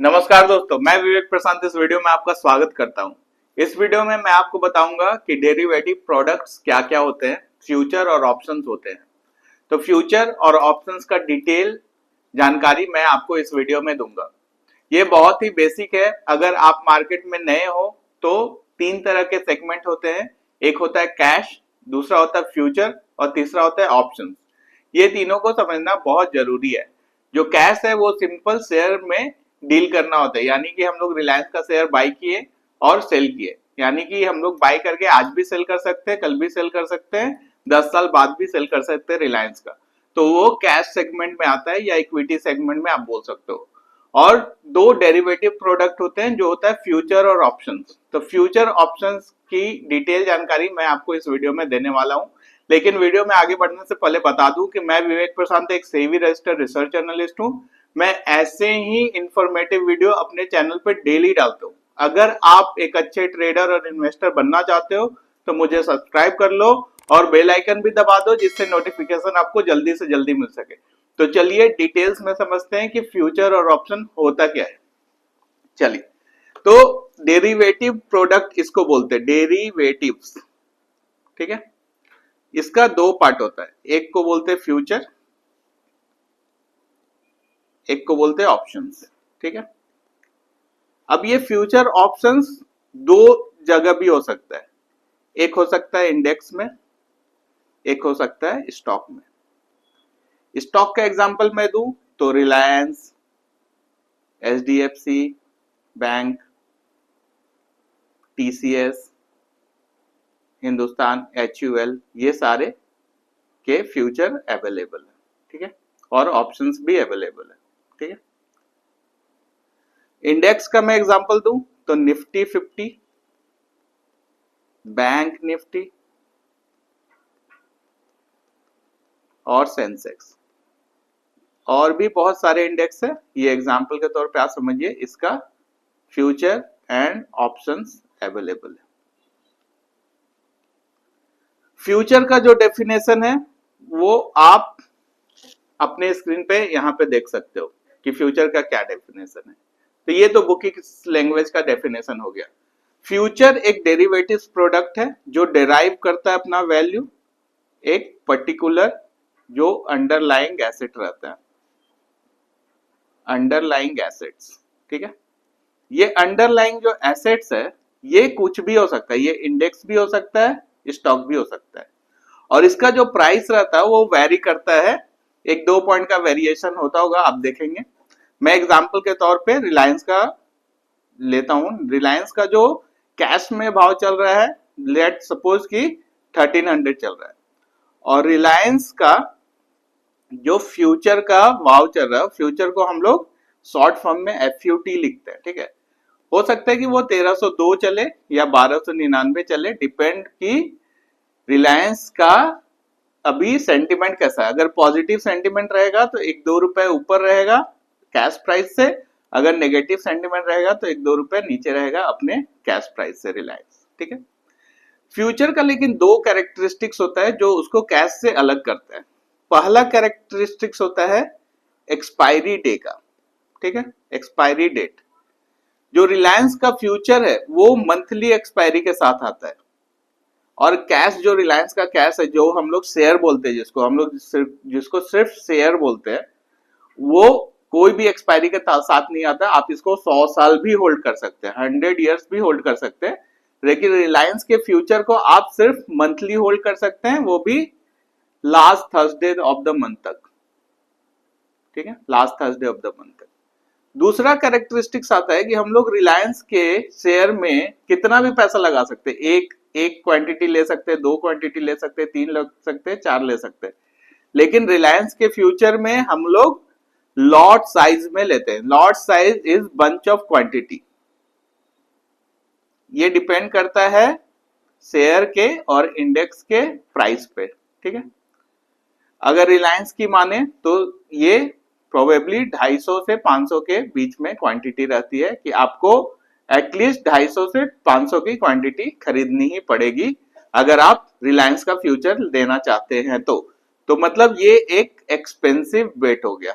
नमस्कार दोस्तों, मैं विवेक प्रशांत इस वीडियो में आपका स्वागत करता हूं। इस वीडियो में मैं आपको बताऊंगा कि डेरिवेटिव प्रोडक्ट्स क्या क्या होते हैं, फ्यूचर और ऑप्शंस होते हैं। तो फ्यूचर और ऑप्शंस का डिटेल जानकारी मैं आपको इस वीडियो में दूंगा। ये बहुत ही बेसिक है। अगर आप मार्केट में नए हो तो तीन तरह के सेगमेंट होते हैं। एक होता है कैश, दूसरा होता है फ्यूचर और तीसरा होता है ऑप्शंस। ये तीनों को समझना बहुत जरूरी है। जो कैश है वो सिंपल शेयर में डील करना होता है, यानी कि हम लोग रिलायंस का शेयर बाई किए और सेल किए, यानी कि हम लोग बाई करके आज भी सेल कर सकते हैं, कल भी सेल कर सकते हैं, 10 साल बाद भी सेल कर सकते हैं रिलायंस का। तो वो कैश सेगमेंट में आता है या इक्विटी सेगमेंट में आप बोल सकते हो। और दो डेरिवेटिव प्रोडक्ट होते हैं जो होता है फ्यूचर और ऑप्शंस। तो फ्यूचर ऑप्शंस की डिटेल जानकारी मैं आपको इस वीडियो में देने वाला हूं। लेकिन वीडियो में आगे बढ़ने से पहले बता दूं कि मैं विवेक प्रशांत एक सेबी रजिस्टर्ड रिसर्च जर्नलिस्ट हूं। मैं ऐसे ही इंफॉर्मेटिव वीडियो अपने चैनल पे डेली डालता हूं। अगर आप एक अच्छे ट्रेडर और इन्वेस्टर बनना चाहते हो तो मुझे सब्सक्राइब कर लो और बेल आइकन भी दबा दो, जिससे नोटिफिकेशन आपको जल्दी से जल्दी मिल सके। तो चलिए डिटेल्स में समझते हैं कि फ्यूचर और ऑप्शन होता क्या है। चलिए, तो डेरिवेटिव प्रोडक्ट इसको बोलते हैं, डेरिवेटिव्स। ठीक है, इसका दो पार्ट होता है, एक को बोलते हैं फ्यूचर, एक को बोलते हैं ऑप्शंस। ठीक है, अब ये फ्यूचर ऑप्शंस दो जगह भी हो सकता है। एक हो सकता है इंडेक्स में, एक हो सकता है स्टॉक में। स्टॉक का एग्जांपल मैं दूं तो Reliance, HDFC bank, TCS, Hindustan, HUL, ये सारे के फ्यूचर अवेलेबल है। ठीक है, और ऑप्शंस भी अवेलेबल है। ठीक है, इंडेक्स का मैं एग्जांपल दूं तो निफ्टी 50, बैंक निफ्टी और सेंसेक्स, और भी बहुत सारे इंडेक्स है। ये एग्जांपल के तौर पे आप समझिए, इसका फ्यूचर एंड ऑप्शंस अवेलेबल है। फ्यूचर का जो डेफिनेशन है वो आप अपने स्क्रीन पे यहां पे देख सकते हो कि फ्यूचर का क्या डेफिनेशन है। तो ये तो बुक की लैंग्वेज का डेफिनेशन हो गया। फ्यूचर एक डेरिवेटिव प्रोडक्ट है जो डेराइव करता है अपना वैल्यू एक पर्टिकुलर जो अंडरलाइंग एसेट रहता है, अंडरलाइंग एसेट्स। ठीक है, ये अंडरलाइंग जो एसेट्स है ये कुछ भी हो सकता है, ये इंडेक्स भी हो सकता है, स्टॉक भी हो सकता है। और इसका जो प्राइस रहता है वो वेरी करता है, एक दो पॉइंट का वेरिएशन होता होगा, आप देखेंगे। मैं एग्जांपल के तौर पे रिलायंस का लेता हूं। रिलायंस का जो कैश में भाव चल रहा है, लेट सपोज कि 1300 चल रहा है, और रिलायंस का जो फ्यूचर का भाव चल रहा है, फ्यूचर को हम लोग शॉर्ट फॉर्म में एफयूटी लिखते हैं। ठीक है, हो सकता है कि वो 1302 चले या 1299 चले, डिपेंड कि रिलायंस का अभी सेंटिमेंट कैसा है। अगर पॉजिटिव सेंटिमेंट रहेगा तो एक दो रुपए ऊपर रहेगा कैश प्राइस से, अगर नेगेटिव सेंटिमेंट रहेगा तो एक दो रुपए नीचे रहेगा अपने कैश प्राइस से रिलायंस। ठीक है, फ्यूचर का लेकिन दो कैरेक्टरिस्टिक्स होता है जो उसको कैश से अलग करता है। पहला कैरेक्टरिस्टिक्स होता है एक्सपायरी डे का। ठीक है, एक्सपायरी डेट। जो रिलायंस का फ्यूचर है वो मंथली एक्सपायरी के साथ आता है, और कैश जो रिलायंस का कैश है, जो हम लोग शेयर बोलते हैं, जिसको सिर्फ शेयर बोलते हैं, वो कोई भी एक्सपायरी के साथ नहीं आता। आप इसको 100 साल भी होल्ड कर सकते हैं, 100 ईयर्स भी होल्ड कर सकते हैं। लेकिन रिलायंस के फ्यूचर को आप सिर्फ मंथली होल्ड कर सकते हैं, वो भी last Thursday of the month तक। ठीक है, last Thursday of the month तक। दूसरा कैरेक्टरिस्टिक्स आता है कि हम लोग रिलायंस के शेयर में कितना भी पैसा लगा सकते हैं। एक क्वांटिटी ले सकते हैं, दो क्वांटिटी ले सकते हैं, तीन ले सकते हैं, चार ले सकते हैं। लेकिन रिलायंस के फ्यूचर में हम लोग लॉट साइज में लेते हैं। Lot size is bunch of quantity. ये डिपेंड करता है शेयर के और इंडेक्स के प्राइस पे। ठीक है, अगर रिलायंस की माने तो ये प्रोबेबली 250 से 500 के बीच में क्वांटिटी रहती है कि आपको एटलीस्ट 250 से 500 की क्वांटिटी खरीदनी ही पड़ेगी अगर आप रिलायंस का फ्यूचर लेना चाहते हैं तो मतलब ये एक एक्सपेंसिव बेट हो गया।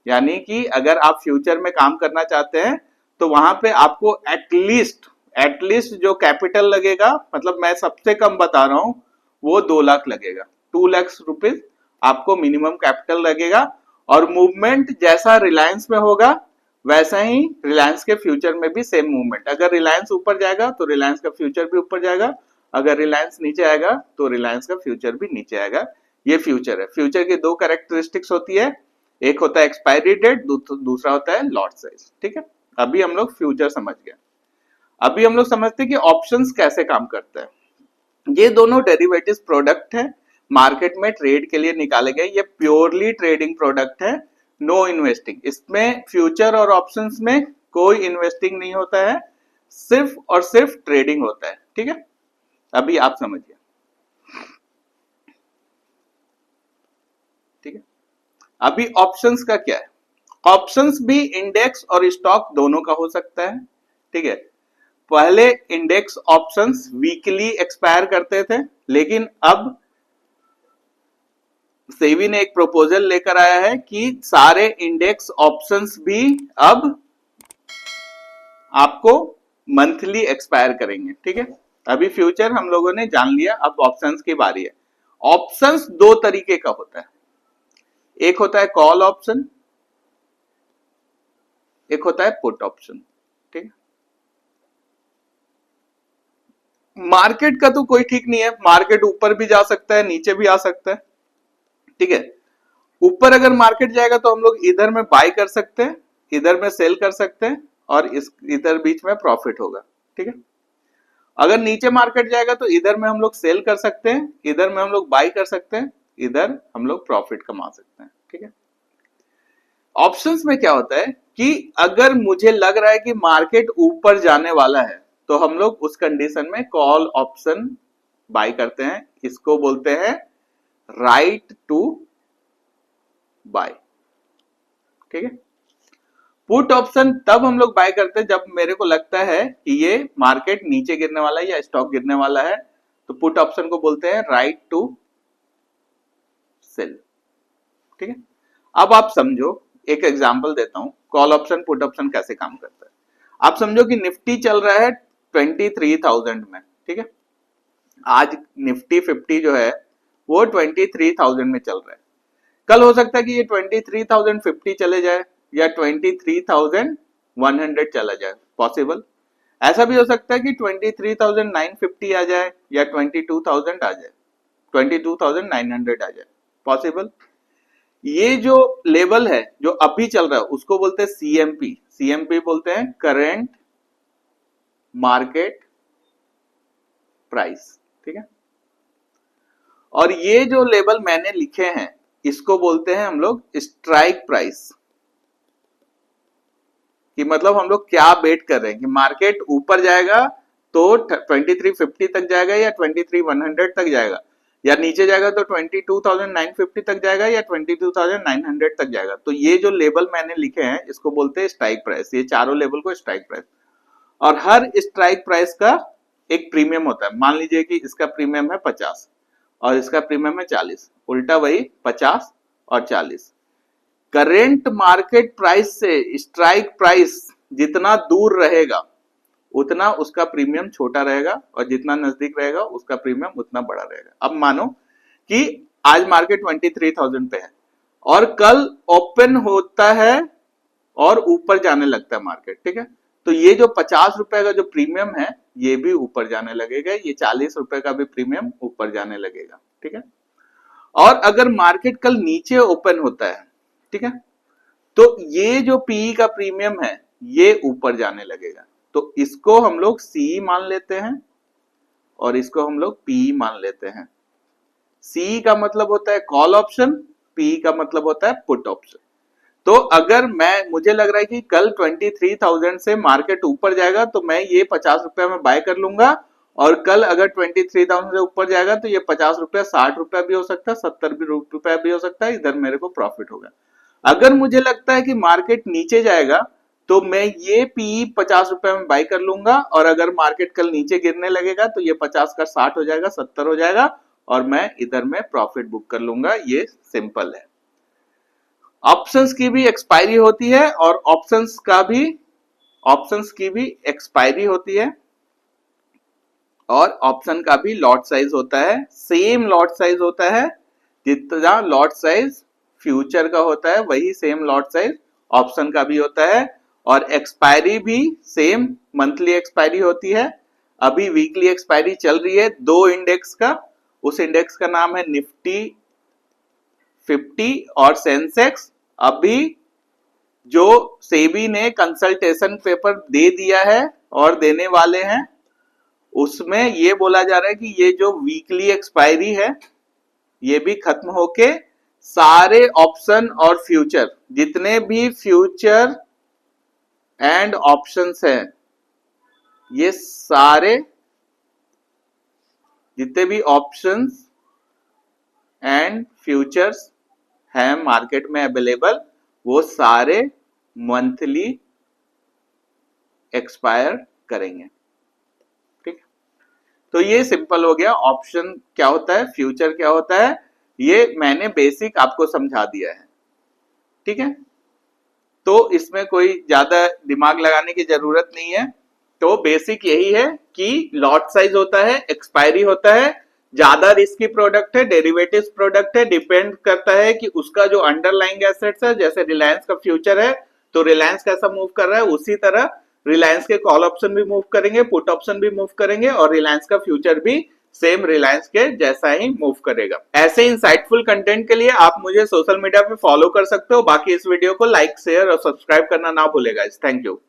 यानी कि अगर आप फ्यूचर में काम करना चाहते हैं तो वहां पे आपको एटलीस्ट जो कैपिटल लगेगा, मतलब मैं सबसे कम बता रहा हूं, वो 2 लाख लगेगा। 2 लाख रुपीज आपको मिनिमम कैपिटल लगेगा। और मूवमेंट जैसा रिलायंस में होगा वैसा ही रिलायंस के फ्यूचर में भी सेम मूवमेंट। अगर रिलायंस ऊपर जाएगा तो रिलायंस का फ्यूचर भी ऊपर जाएगा, अगर रिलायंस नीचे आएगा तो रिलायंस का फ्यूचर भी नीचे आएगा। ये फ्यूचर है। फ्यूचर की 2 कैरेक्टरिस्टिक्स होती है, एक होता है एक्सपायरी डेट, दूसरा होता है लॉट साइज। ठीक है, अभी हम लोग फ्यूचर समझ गए। अभी हम लोग समझते हैं कि ऑप्शंस कैसे काम करते हैं। ये दोनों डेरिवेटिव्स प्रोडक्ट है, मार्केट में ट्रेड के लिए निकाले गए। ये प्योरली ट्रेडिंग प्रोडक्ट है, नो इन्वेस्टिंग। इसमें फ्यूचर और ऑप्शंस में कोई इन्वेस्टिंग नहीं होता है, सिर्फ और सिर्फ ट्रेडिंग होता है। ठीक है, अभी आप समझिए। ठीक है, अभी ऑप्शंस का क्या है। ऑप्शंस भी इंडेक्स और स्टॉक दोनों का हो सकता है। ठीक है, पहले इंडेक्स ऑप्शंस वीकली एक्सपायर करते थे, लेकिन अब सेबी ने एक प्रपोजल लेकर आया है कि सारे इंडेक्स ऑप्शंस भी अब आपको मंथली एक्सपायर करेंगे। ठीक है, अभी फ्यूचर हम लोगों ने जान लिया, अब ऑप्शंस की बारी है। ऑप्शंस 2 तरीके का होता है, एक होता है कॉल ऑप्शन, एक होता है पुट ऑप्शन। ठीक है, मार्केट का तो कोई ठीक नहीं है, मार्केट ऊपर भी जा सकता है, नीचे भी आ सकता है। ठीक है, ऊपर अगर मार्केट जाएगा तो हम लोग इधर में बाय कर सकते हैं, इधर में सेल कर सकते हैं, और इस इधर बीच में प्रॉफिट होगा। ठीक है, अगर नीचे मार्केट जाएगा तो इधर में हम लोग सेल कर सकते हैं, इधर में हम लोग बाय कर सकते हैं, इधर हम लोग प्रॉफिट कमा सकते हैं। ठीक है, ऑप्शंस में क्या होता है कि अगर मुझे लग रहा है कि मार्केट ऊपर जाने वाला है तो हम लोग उस कंडीशन में कॉल ऑप्शन बाय करते हैं, इसको बोलते हैं राइट टू बाय। ठीक है, पुट ऑप्शन तब हम लोग बाय करते हैं जब मेरे को लगता है कि ये मार्केट नीचे गिरने वाला है या स्टॉक गिरने वाला है, तो पुट ऑप्शन को बोलते हैं राइट टू सेल। ठीक है, अब आप समझो, एक एग्जांपल देता हूं, कॉल ऑप्शन पुट ऑप्शन कैसे काम करता है। आप समझो कि निफ्टी चल रहा है 23,000 में। ठीक है, आज निफ्टी 50 जो है वो 23,000 में चल रहा है। कल हो सकता है कि ये 23,050 चले जाए या 23,100 चला जाए, पॉसिबल। ऐसा भी हो सकता है कि 23,950 आ जाए या 22,000 आ जाए, 22,900 आ जाए, पॉसिबल। ये जो लेवल है जो अभी चल रहा है उसको बोलते हैं सीएमपी। सीएमपी बोलते हैं करेंट मार्केट प्राइस। ठीक है, और ये जो लेवल मैंने लिखे हैं इसको बोलते हैं हम लोग स्ट्राइक प्राइस। कि मतलब हम लोग क्या बेट कर रहे हैं कि मार्केट ऊपर जाएगा तो 2350 तक जाएगा या 23,100 तक जाएगा, या नीचे जाएगा तो 22,950 तक जाएगा या 22,900 तक जाएगा। तो ये जो लेवल मैंने लिखे हैं इसको बोलते हैं स्ट्राइक प्राइस। ये चारों लेवल को स्ट्राइक प्राइस, और हर स्ट्राइक प्राइस का एक प्रीमियम होता है। मान लीजिए कि इसका प्रीमियम है 50 और इसका प्रीमियम है 40, उल्टा वही 50 और 40। करेंट मार्केट प्राइस से स्ट्राइक प्राइस जितना दूर रहेगा उतना उसका प्रीमियम छोटा रहेगा, और जितना नजदीक रहेगा उसका प्रीमियम उतना बड़ा रहेगा। अब मानो कि आज मार्केट 23,000 पे है और कल ओपन होता है और ऊपर जाने लगता है मार्केट। ठीक है, तो ये जो 50 रुपए का जो प्रीमियम है ये भी ऊपर जाने लगेगा, ये 40 रुपए का भी प्रीमियम ऊपर जाने लगेगा। ठीक है, और अगर मार्केट कल नीचे ओपन होता है, ठीक है, तो ये जो पीई का प्रीमियम है ये ऊपर जाने लगेगा। तो इसको हम लोग सी मान लेते हैं और इसको हम लोग पी मान लेते हैं। सी का मतलब होता है कॉल ऑप्शन, पी का मतलब होता है पुट ऑप्शन। तो अगर मुझे लग रहा है कि कल 23,000 से मार्केट ऊपर जाएगा तो मैं ये 50 रुपया में बाय कर लूंगा, और कल अगर 23,000 से ऊपर जाएगा तो ये 50 रुपया 60 रुपया भी हो सकता है, 70 रुपया भी हो सकता है, इधर मेरे को प्रॉफिट होगा। अगर मुझे लगता है कि मार्केट नीचे जाएगा तो मैं ये पी 50 रुपए में बाय कर लूंगा, और अगर मार्केट कल नीचे गिरने लगेगा तो ये 50 का 60 हो जाएगा, 70 हो जाएगा, और मैं इधर में प्रॉफिट बुक कर लूंगा। ये सिंपल है। ऑप्शंस की भी एक्सपायरी होती है और ऑप्शंस की भी एक्सपायरी होती है और ऑप्शन का भी लॉट साइज होता है। सेम लॉट साइज होता है, जितना लॉट साइज फ्यूचर का होता है वही सेम लॉट साइज ऑप्शन का भी होता है। और एक्सपायरी भी सेम मंथली एक्सपायरी होती है। अभी वीकली एक्सपायरी चल रही है 2 इंडेक्स का, उस इंडेक्स का नाम है निफ्टी 50 और सेंसेक्स। अभी जो सेबी ने कंसल्टेशन पेपर दे दिया है और देने वाले हैं, उसमें ये बोला जा रहा है कि ये जो वीकली एक्सपायरी है ये भी खत्म होके सारे ऑप्शन और फ्यूचर, जितने भी फ्यूचर एंड ऑप्शंस हैं, ये सारे जितने भी ऑप्शंस एंड फ्यूचर्स हैं मार्केट में अवेलेबल, वो सारे मंथली एक्सपायर करेंगे। ठीक, तो ये सिंपल हो गया। ऑप्शन क्या होता है, फ्यूचर क्या होता है, ये मैंने बेसिक आपको समझा दिया है। ठीक है, तो इसमें कोई ज्यादा दिमाग लगाने की जरूरत नहीं है। तो बेसिक यही है कि लॉट साइज होता है, एक्सपायरी होता है, ज्यादा रिस्की प्रोडक्ट है, डेरिवेटिव्स प्रोडक्ट है, डिपेंड करता है कि उसका जो अंडरलाइंग एसेट्स है, जैसे रिलायंस का फ्यूचर है तो रिलायंस कैसा मूव कर रहा है, उसी तरह रिलायंस के कॉल ऑप्शन भी मूव करेंगे, पुट ऑप्शन भी मूव करेंगे और रिलायंस का फ्यूचर भी सेम रिलायंस के जैसा ही मूव करेगा। ऐसे इंसाइटफुल कंटेंट के लिए आप मुझे सोशल मीडिया पे फॉलो कर सकते हो। बाकी इस वीडियो को लाइक, शेयर और सब्सक्राइब करना ना भूलेगा। Thank you.